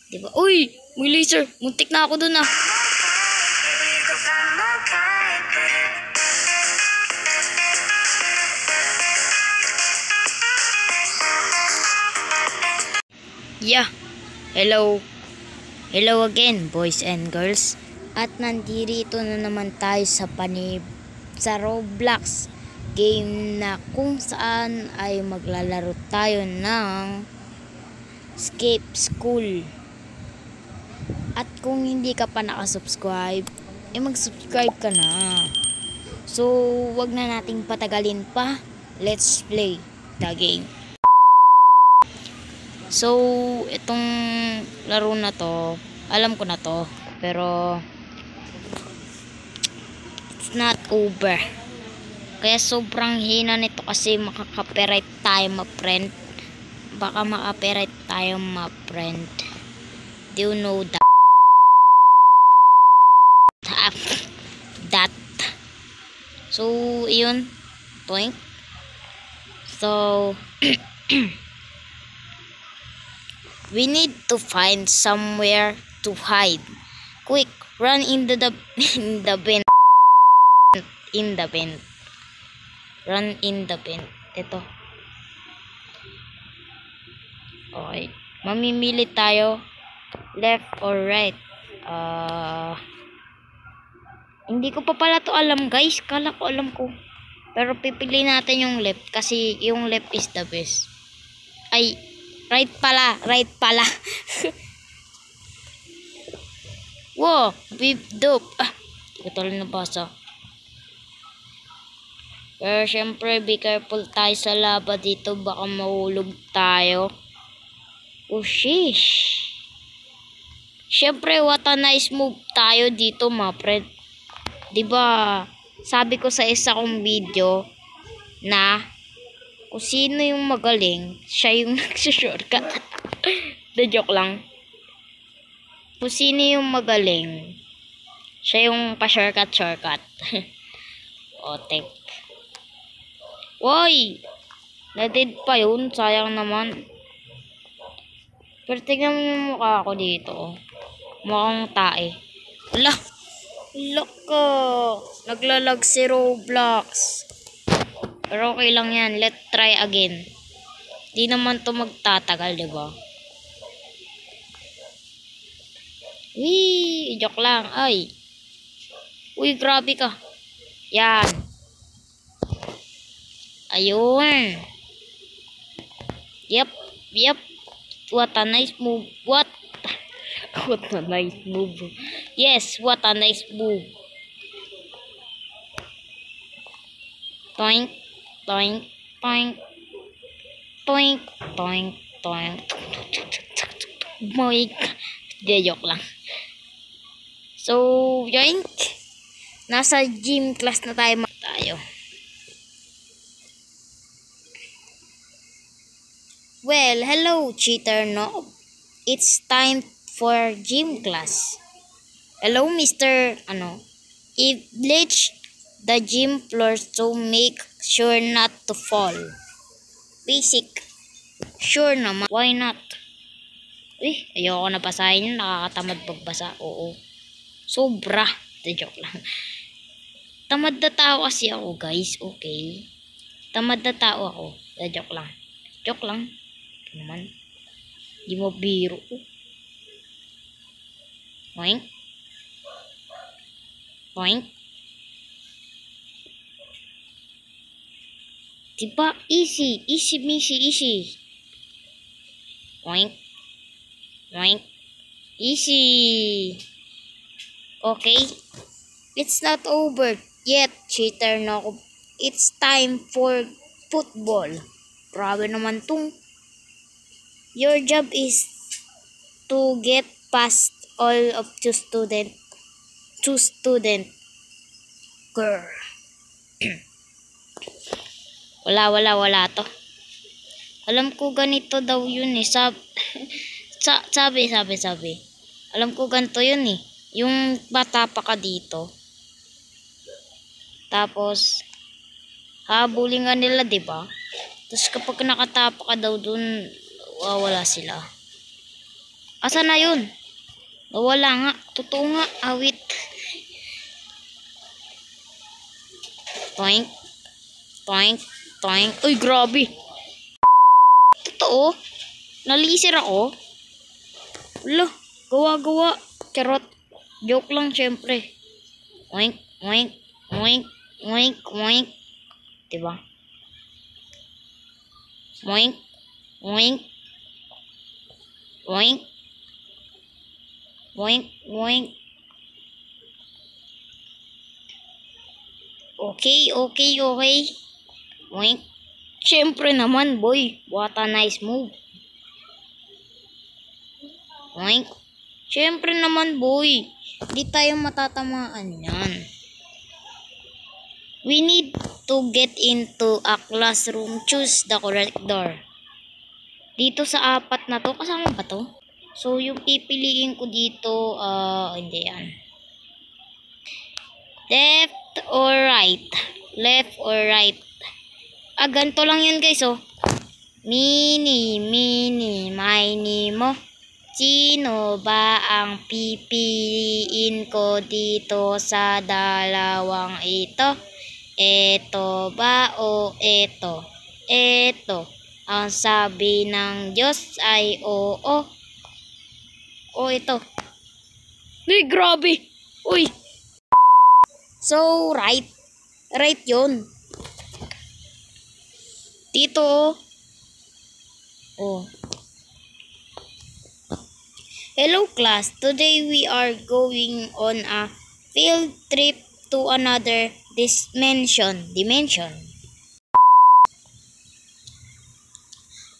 Diba? Uy! May laser! Muntik na ako dun ah. Yeah. Hello. Hello again, boys and girls. At nandito na naman tayo sa Roblox game na kung saan ay maglalaro tayo ng Escape School. At kung hindi ka pa nakasubscribe, mag-subscribe ka na. So, wag na nating patagalin pa. Let's play the game. So, itong laro na to, alam ko na to, pero it's not over. Kaya sobrang hina nito kasi makaka-copyright tayo, ma friend. Baka maka-copyright tayo, ma friend. Do you know that? So, yun. Point. So, we need to find somewhere to hide. Quick, run into the vent. In the vent. Run in the vent. Ito. Okay. Mamimili tayo. Left or right. Hindi ko pa pala to alam, guys. Kala ko alam ko. Pero pipili natin yung left kasi yung left is the best. Ay, right pala. Right pala. Wow, beep dope. Hindi ko talaga nabasa. Pero syempre, be careful tayo sa lava dito. Baka mahulog tayo. Oh, sheesh. Syempre, what a nice move tayo dito, ma friend. Diba, sabi ko sa isa kong video na kung sino yung magaling, siya yung nagsushortcut. The joke lang. Kung sino yung magaling, siya yung pa-shortcut. O, tek. Woy! Na-dead pa yun. Sayang naman. Pero tignan mo yung mukha ko dito. Mukhang tae. Wala! Loko! Naglalag si Roblox. Pero okay lang yan. Let's try again. Di naman to magtatagal, diba? Wee! Joke lang. Ay! Uy, grabe ka. Yan. Ayun. Yep. What a nice move. What a nice move. Yes, what a nice move. Toink, toink, toink. Toink, toink, toink. Moik. Joke lang. So, yoink. Nasa gym class na tayo. Well, hello, cheater noob. It's time for gym class. Hello, Mr. If bleach the gym floor to make sure not to fall. Basic. Sure naman. Why not? Ayoko na basahin yun. Nakakatamad pagbasa. Oo. Sobra. Joke lang. Tamad na tao kasi ako, guys. Okay. Tamad na tao ako. Joke lang. Joke lang. Naman. Di mo biro. Boink. Boink. Diba? Easy. Easy, easy. Boink. Boink. Easy. Okay. It's not over yet, cheater no. It's time for football. Grabe naman tong. Your job is to get past all of two student. Girl. wala to. Alam ko ganito daw yun eh. Sabi. Alam ko ganito yun eh. Yung bata pa ka dito. Tapos, habulin nga nila, diba? Tapos kapag nakatapa ka daw dun, wala sila. Asa na yun? Nawala nga. Totoo nga. Awit. Toink. Toink. Toink. Uy, grabe. Totoo. Nalisir ako. Wala. Gawa-gawa. Charot. Joke lang syempre. Oink. Oink. Oink. Oink. Oink. Diba? Oink. Oink. Oink. Oink. Oink. Okay, okay, okay. Oink. Siyempre naman, boy. What a nice move. Oink. Siyempre naman, boy. Di tayo matatamaan yan. We need to get into a classroom. Choose the correct door. Dito sa apat na to, kasama ba to? So, yung pipiliin ko dito, hindi yan. Left or right? Left or right? Ganito lang yun guys, oh. Mini, mini, mo. Sino ba ang pipiliin ko dito sa dalawang ito? Eto ba o eto? Eto. Ang sabi ng Diyos ay oo. O ito. Uy, grabe. Uy. So, right. Right yun. Dito. Oh. Hello class. Today we are going on a field trip to another dimension.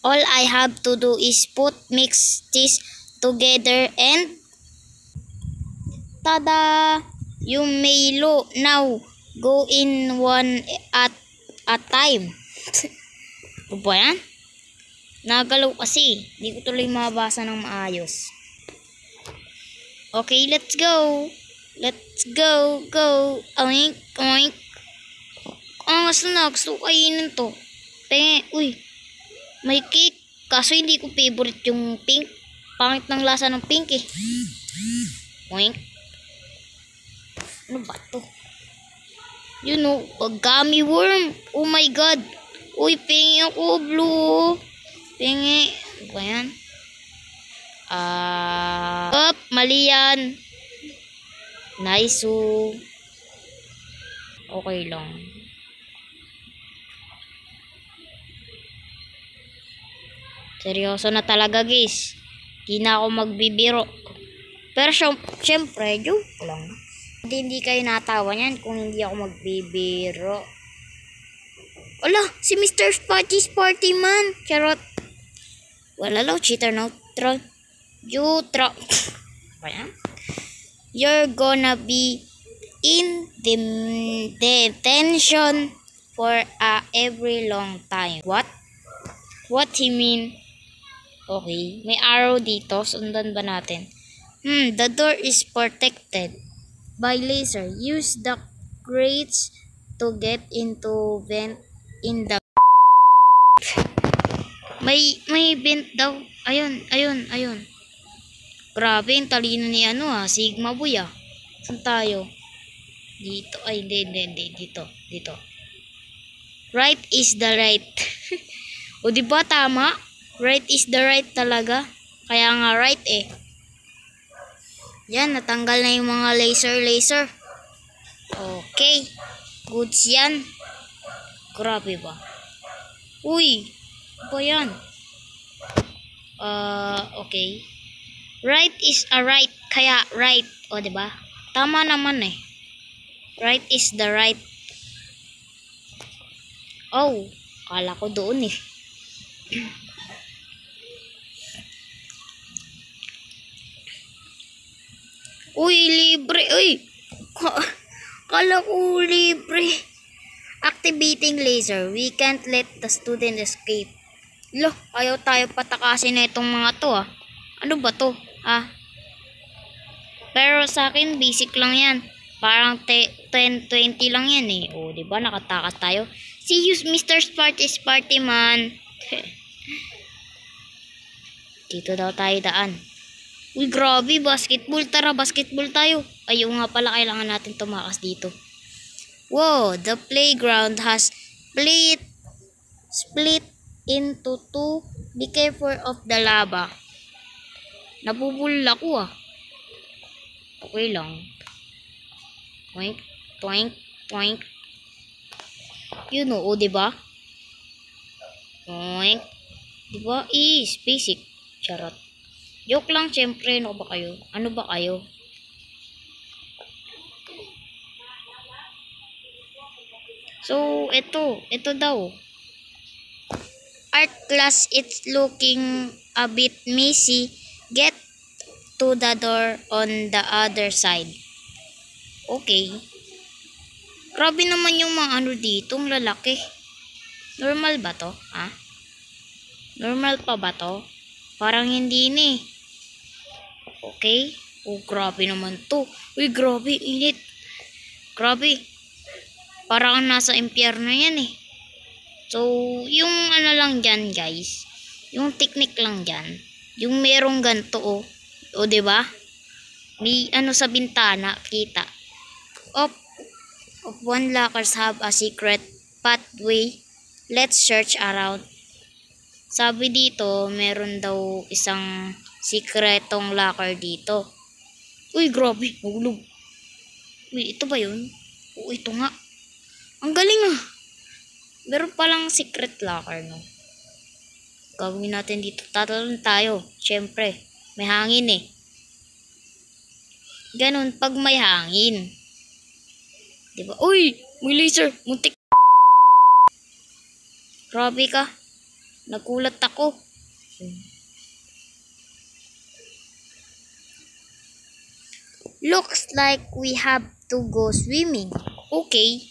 All I have to do is mix this together and tada! You may now go in one at a time. Ano ba yan? Nagalaw kasi. Hindi ko tuloy mabasa ng maayos. Okay, let's go. Let's go. Oink, oink. Gusto na. Gusto ko kainin to. Uy. May cake. Kaso hindi ko favorite yung pink. Pangit ng lasa ng pink eh. Oink. Ano ba to? You know, a gummy worm. Oh my god. Uy, pingi ako, blue. Pingi. Ano ba yan? Mali yan. Nice. Okay lang. Seryoso na talaga guys. Di na ako magbibiro. Pero syempre, joke lang. Hindi kayo natawa niyan kung hindi ako magbibiro. Wala, si Mr. Spotty's party man. Charot. Wala lang, cheater no. You're gonna be in detention for a every long time. What? What he mean? Okay, may arrow dito. Sundan ba natin? The door is protected by laser. Use the crates to get into vent in the may vent daw. Ayun. Grabe, yung talino ni Sigma Boy ah. Saan tayo? Dito. Ay, hindi. Dito. Right is the right. O diba tama? Right is the right talaga. Kaya nga right eh. Yan, natanggal na yung mga laser. Okay. Goods yan. Grabe ba? Uy. Ano ba yan? Okay. Right is a right. Kaya right. O, diba? Tama naman eh. Right is the right. Oh. Kala ko doon eh. Uy, libre. Uy. Kala ko libre. Activating laser. We can't let the student escape. Lo, ayaw tayo patakasin na itong mga to ah. Ano ba to? Pero sa akin, basic lang yan. Parang 10-20 lang yan eh. O, diba? Nakatakas tayo. See you, Mr. Party man. Dito daw tayo daan. Uy, grabe, basketball. Tara, basketball tayo. Ayaw nga pala, kailangan natin tumakas dito. Wow, the playground has split into two. Be careful of the lava. Nabubul ako ah. Okay lang. Twink, twink, twink. You know, oh, diba? Twink. Diba? Is basic. Charot. Joke lang, syempre. Ano ba kayo? Ano ba kayo? So, ito daw. Art class, it's looking a bit messy. Get to the door on the other side. Okay. Grabe naman yung mga ano dito, ang lalaki. Normal ba to? Ha? Normal pa ba to? Parang hindi ni. Okay. Oh, grabe naman to. Uy, grabe, init. Grabe. Parang nasa impyerno yan eh. So, yung ano lang dyan, guys. Yung technique lang dyan. Yung merong ganto, oh. O, diba? May ano sa bintana, kita. Of one lockers have a secret pathway. Let's search around. Sabi dito, meron daw isang sikretong locker dito. Uy, grabe. Nagulog. Uy, ito ba yun? Oo, ito nga. Ang galing ah. Meron palang secret locker, no? Gagawin natin dito. Tatalon tayo. Siyempre, may hangin eh. Ganun, pag may hangin. Diba? Uy! May laser! Muntik! Grabe ka. Nagulat ako. Looks like we have to go swimming. Okay.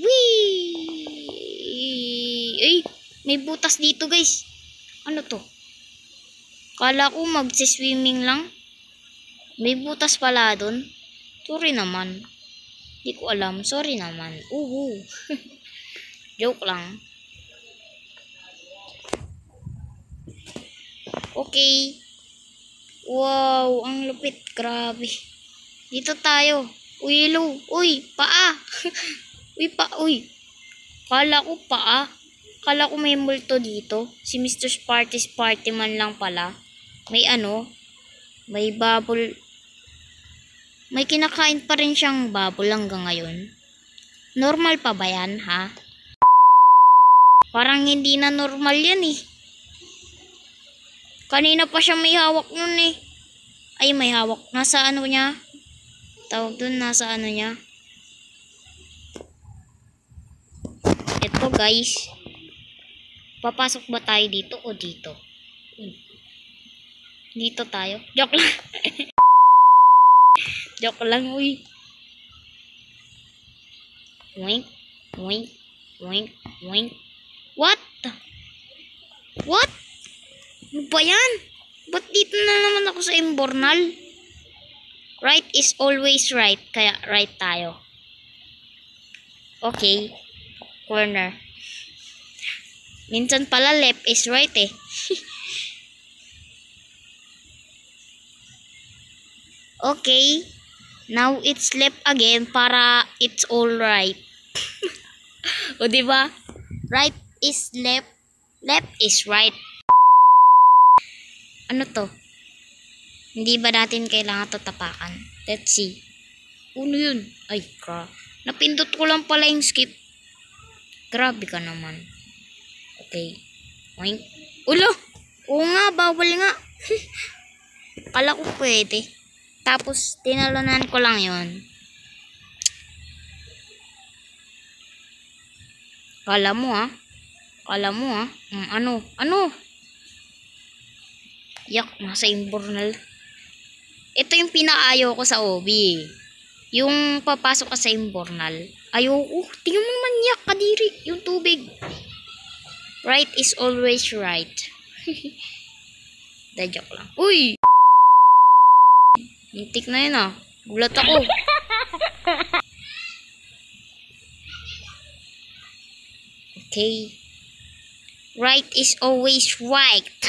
Whee! Ay! May butas dito, guys. Ano to? Kala ko magsiswimming lang. May butas pala dun. Sorry naman. Di ko alam. Sorry naman. Joke lang. Okay. Wow, ang lupit. Grabe. Dito tayo. Uy, hello. Uy, paa. Uy. Kala ko paa. Kala ko may multo dito. Si Mr. Sparty's Party man lang pala. May ano. May bubble. May kinakain pa rin siyang bubble hanggang ngayon. Normal pa ba yan, ha? Parang hindi na normal yan eh. Kanina pa siya may hawak nun eh. Ay, may hawak. Nasa ano niya? Tawag dun, nasa ano niya? Ito guys. Papasok ba tayo dito o dito? Dito tayo. Joke lang. Joke lang, uy. Wink, wink, wink, wink. What? What? Ano ba yan? Ba't dito na naman ako sa Imbornal? Right is always right. Kaya right tayo. Okay. Corner. Minsan pala left is right eh. Okay. Now it's left again para it's all right. O diba? Right is left. Left is right. Ano to? Hindi ba natin kailangan to tapakan? Let's see. Ano yun? Ay, napindot ko lang pala yung skip. Grabe ka naman. Okay. Oink. Ulo! Oo nga, bawal nga. Kala ko pwede. Tapos, tinalunan ko lang yon. Kala mo ha? Kala mo ha? Ano? Yak, nasa Imbornal. Ito yung pinaayaw ko sa OB. Yung papasok ka sa Imbornal. Ayoko. Tingnan mo naman yak, kadiri. Yung tubig. Right is always right. Da joke lang. Uy! Hintik na yun ah. Gulat ako. Okay. Right is always right.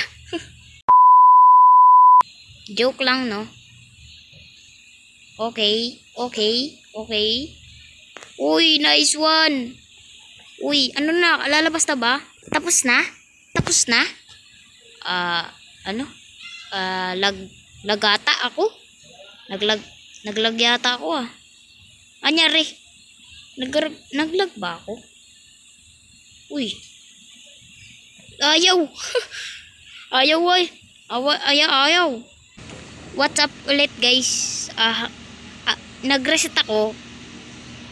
Joke lang, no? Okay. Uy, nice one. Uy, ano na? Lalabas na ba? Tapos na? Ano? Lagata ako? Naglag yata ako ah. Anyari? Naglag ba ako? Uy. Ayaw. Ayaw. What's up ulit guys? Nag-reset ako.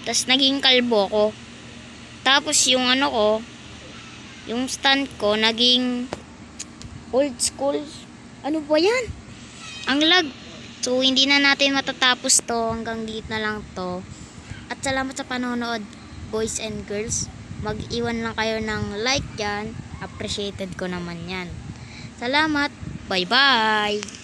Tapos naging kalbo ko. Tapos yung ano ko, yung stand ko naging old school. Ano ba yan? Ang lag. So hindi na natin matatapos to. Hanggang dito na lang to. At salamat sa panonood, boys and girls. Mag-iwan lang kayo ng like dyan. Appreciated ko naman yan. Salamat. Bye-bye.